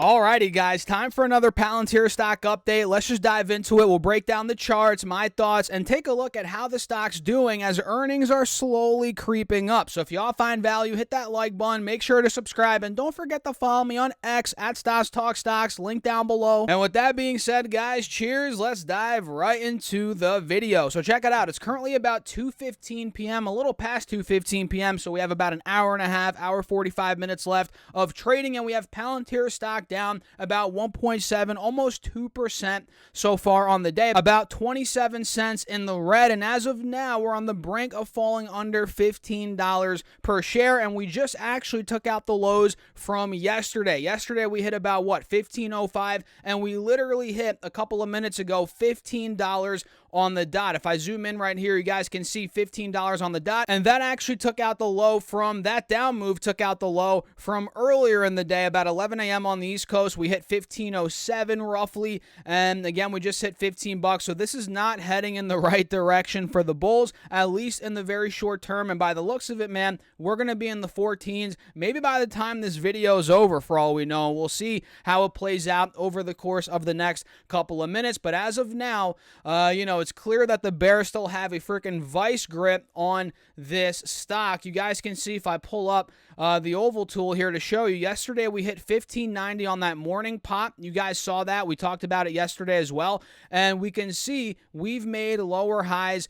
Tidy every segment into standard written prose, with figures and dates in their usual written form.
Alrighty, guys, time for another Palantir stock update. Let's just dive into it. We'll break down the charts, my thoughts, and take a look at how the stock's doing as earnings are slowly creeping up. So if y'all find value, hit that like button, make sure to subscribe, and don't forget to follow me on X at Stocks Talk Stocks, link down below. And with that being said, guys, cheers. Let's dive right into the video. So check it out. It's currently about 2:15 p.m., a little past 2:15 p.m., so we have about an hour and a half, hour 45 minutes left of trading, and we have Palantir stock down about 1.7, almost 2% so far on the day, about 27 cents in the red, and as of now, we're on the brink of falling under $15 per share, and we just actually took out the lows from yesterday. Yesterday, we hit about, 15.05, and we literally hit, a couple of minutes ago, $15 on the dot. If I zoom in right here, you guys can see $15 on the dot, and that actually took out the low from, that down move took out the low from earlier in the day, about 11 a.m. on the East Coast. We hit 15.07 roughly, and again, we just hit 15 bucks, so this is not heading in the right direction for the bulls, at least in the very short term, and by the looks of it, man, we're going to be in the 14s, maybe by the time this video is over, for all we know. We'll see how it plays out over the course of the next couple of minutes, but as of now, it's clear that the bears still have a freaking vice grip on this stock. You guys can see if I pull up the oval tool here to show you. Yesterday, we hit 1590 on that morning pop. You guys saw that. We talked about it yesterday as well. And we can see we've made lower highs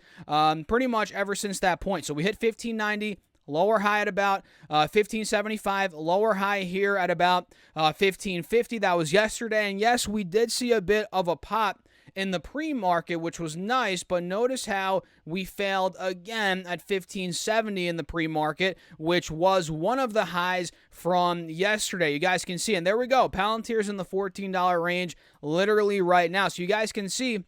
pretty much ever since that point. So we hit 1590. Lower high at about 1575, lower high here at about 1550. That was yesterday. And yes, we did see a bit of a pop in the pre-market, which was nice, but notice how we failed again at 1570 in the pre-market, which was one of the highs from yesterday. You guys can see, and there we go. Palantir's in the $14 range literally right now. So you guys can see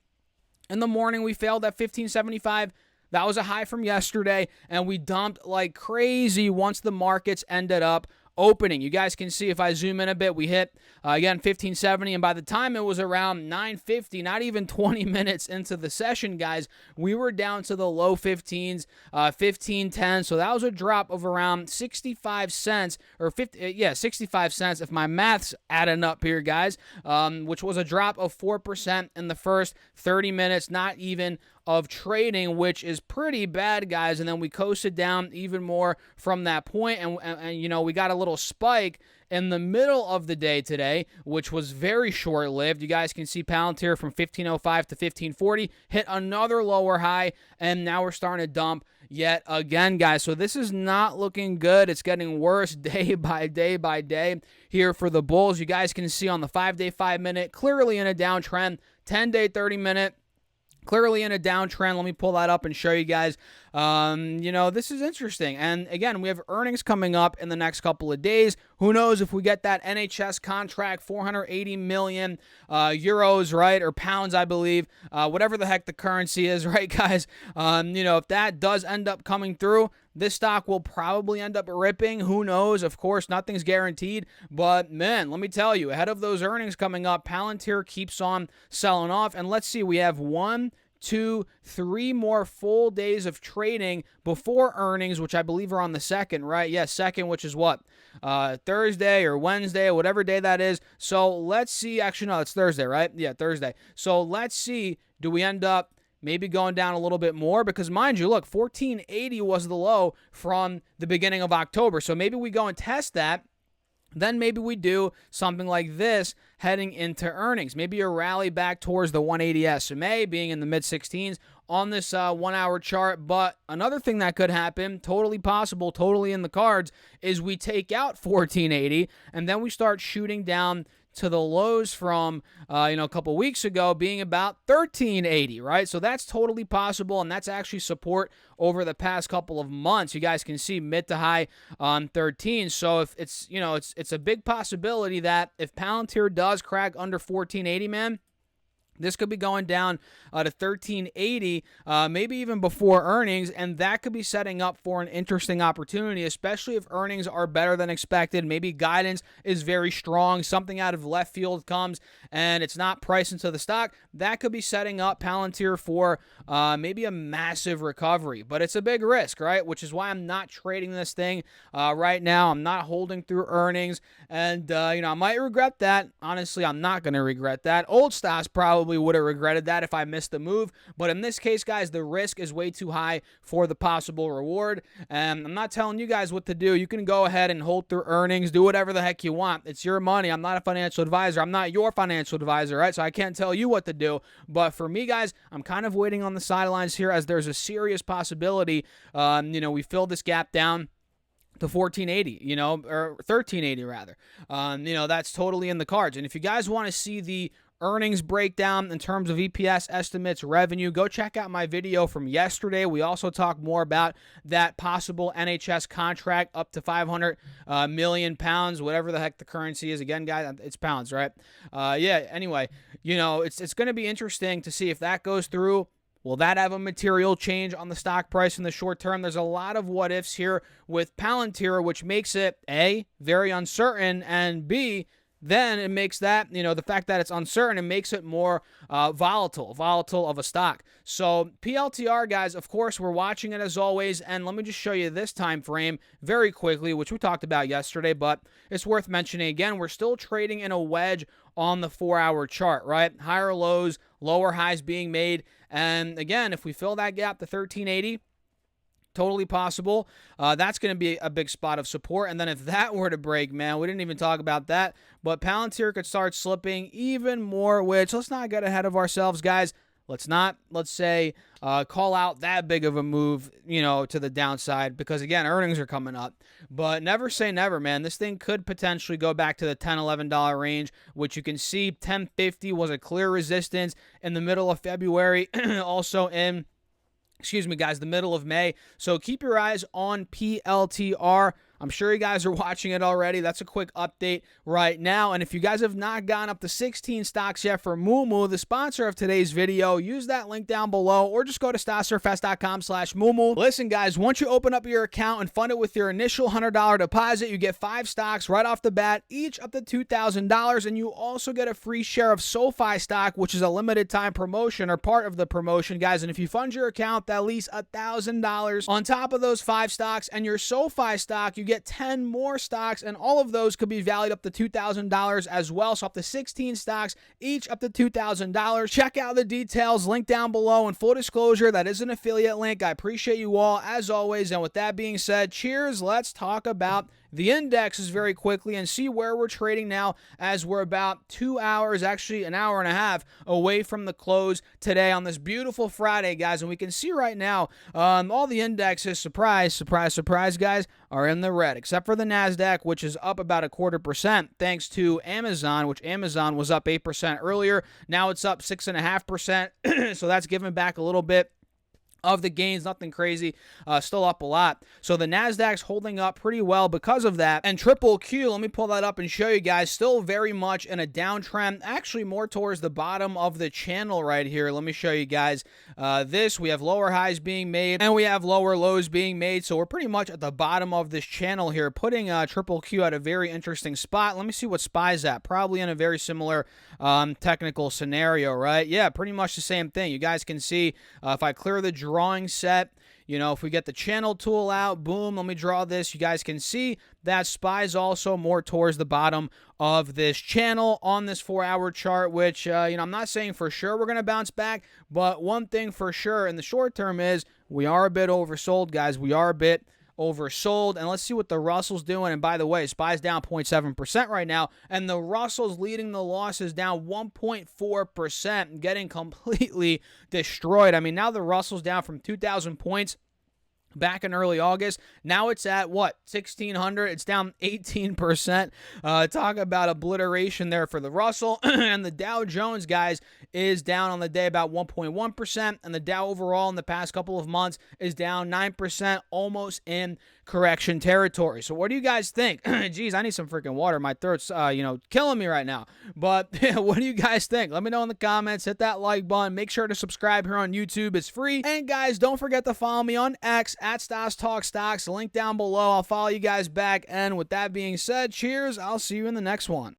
in the morning we failed at 1575. That was a high from yesterday, and we dumped like crazy once the markets ended up opening. You guys can see if I zoom in a bit, we hit, again, 1570, and by the time it was around 9:50, not even 20 minutes into the session, guys, we were down to the low 15s, 1510, so that was a drop of around 65 cents, or 65 cents, if my math's adding up here, guys, which was a drop of 4% in the first 30 minutes, not even of trading, which is pretty bad, guys. And then we coasted down even more from that point, and we got a little spike in the middle of the day today, which was very short-lived. You guys can see Palantir from 1505 to 1540 hit another lower high, and now we're starting to dump yet again, guys. So this is not looking good. It's getting worse day by day by day here for the bulls. You guys can see on the 5-day, 5-minute, clearly in a downtrend, 10-day, 30-minute, clearly in a downtrend. Let me pull that up and show you guys. This is interesting. And again, we have earnings coming up in the next couple of days. Who knows if we get that NHS contract, 480 million euros, right? Or pounds, I believe. Whatever the heck the currency is, right, guys? If that does end up coming through, this stock will probably end up ripping. Who knows? Of course, nothing's guaranteed. But, man, let me tell you, ahead of those earnings coming up, Palantir keeps on selling off. And let's see, we have 1, 2, 3 more full days of trading before earnings, which I believe are on the 2nd, right? Yes, 2nd, which is what? Thursday or Wednesday, or whatever day that is. So let's see. Actually, no, it's Thursday, right? Yeah, Thursday. So let's see. Do we end up maybe going down a little bit more? Because mind you, look, 1480 was the low from the beginning of October. So maybe we go and test that. Then maybe we do something like this heading into earnings. Maybe a rally back towards the 180 SMA, being in the mid-16s on this 1-hour chart. But another thing that could happen, totally possible, totally in the cards, is we take out 1480 and then we start shooting down to the lows from, a couple weeks ago being about 1380, right? So that's totally possible, and that's actually support over the past couple of months. You guys can see mid to high on 13. So if it's, it's a big possibility that if Palantir does crack under 1480, man, This could be going down to 1380, maybe even before earnings, and that could be setting up for an interesting opportunity, especially if earnings are better than expected. Maybe guidance is very strong, something out of left field comes, and it's not priced into the stock. That could be setting up Palantir for maybe a massive recovery, but it's a big risk, right? Which is why I'm not trading this thing right now. I'm not holding through earnings, and I might regret that. Honestly, I'm not going to regret that. Old stocks probably would have regretted that if I missed the move, but in this case, guys, the risk is way too high for the possible reward, and I'm not telling you guys what to do. You can go ahead and hold through earnings, do whatever the heck you want. It's your money. I'm not a financial advisor. I'm not your financial advisor, right? So I can't tell you what to do, but for me, guys, I'm kind of waiting on the sidelines here as there's a serious possibility, we fill this gap down to 1480, or 1380 rather. That's totally in the cards. And if you guys want to see the earnings breakdown in terms of EPS estimates, revenue, go check out my video from yesterday. We also talked more about that possible NHS contract up to 500 million pounds, whatever the heck the currency is. Again, guys, it's pounds, right? Anyway, it's going to be interesting to see if that goes through. Will that have a material change on the stock price in the short term? There's a lot of what ifs here with Palantir, which makes it A, very uncertain, and B, then it makes that, the fact that it's uncertain, it makes it more volatile of a stock. So PLTR, guys, of course, we're watching it as always, and let me just show you this time frame very quickly, which we talked about yesterday, but it's worth mentioning again. We're still trading in a wedge on the 4-hour chart, right? Higher lows, lower highs being made, and again, if we fill that gap to 1380, totally possible. That's going to be a big spot of support. And then if that were to break, man, we didn't even talk about that. But Palantir could start slipping even more, which let's not get ahead of ourselves, guys. Let's say, call out that big of a move, to the downside because, again, earnings are coming up. But never say never, man. This thing could potentially go back to the $10, $11 range, which you can see 1050 was a clear resistance in the middle of February, also in the middle of May. So keep your eyes on PLTR. I'm sure you guys are watching it already. That's a quick update right now. And if you guys have not gone up to 16 stocks yet for Moomoo, the sponsor of today's video, use that link down below or just go to stocksurfest.com/Moomoo. Listen, guys, once you open up your account and fund it with your initial $100 deposit, you get 5 stocks right off the bat, each up to $2,000. And you also get a free share of SoFi stock, which is a limited time promotion or part of the promotion, guys. And if you fund your account at least $1,000 on top of those 5 stocks and your SoFi stock, you get 10 more stocks, and all of those could be valued up to $2,000 as well. So up to 16 stocks, each up to $2,000. Check out the details, link down below. And full disclosure, that is an affiliate link. I appreciate you all as always. And with that being said, cheers. Let's talk about the indexes very quickly and see where we're trading now as we're about 2 hours, actually an hour and a half away from the close today on this beautiful Friday, guys. And we can see right now all the indexes, surprise, guys, are in the red, except for the NASDAQ, which is up about 0.25% thanks to Amazon, which Amazon was up 8% earlier. Now it's up 6.5%, so that's giving back a little bit of the gains, nothing crazy, still up a lot. So the NASDAQ's holding up pretty well because of that. And triple Q, let me pull that up and show you guys, still very much in a downtrend, actually more towards the bottom of the channel right here. Let me show you guys we have lower highs being made and we have lower lows being made. So we're pretty much at the bottom of this channel here, putting triple Q at a very interesting spot. Let me see what SPY's at. Probably in a very similar technical scenario, right? Yeah, pretty much the same thing. You guys can see if I clear the drawing set, if we get the channel tool out, boom, let me draw this. You guys can see that SPY's also more towards the bottom of this channel on this 4-hour chart, which, I'm not saying for sure we're going to bounce back, but one thing for sure in the short term is we are a bit oversold, guys. We are a bit oversold. And let's see what the Russell's doing. And by the way, SPY's down 0.7% right now, and the Russell's leading the losses down 1.4%, getting completely destroyed. I mean, now the Russell's down from 2,000 points back in early August. Now it's at, 1,600? It's down 18%. Talk about obliteration there for the Russell. And the Dow Jones, guys, is down on the day about 1.1%, and the Dow overall in the past couple of months is down 9%, almost in correction territory. So what do you guys think? Geez, I need some freaking water. My throat's, killing me right now. But what do you guys think? Let me know in the comments. Hit that like button. Make sure to subscribe here on YouTube. It's free. And guys, don't forget to follow me on X at Stas Talk Stocks. Link down below. I'll follow you guys back. And with that being said, cheers. I'll see you in the next one.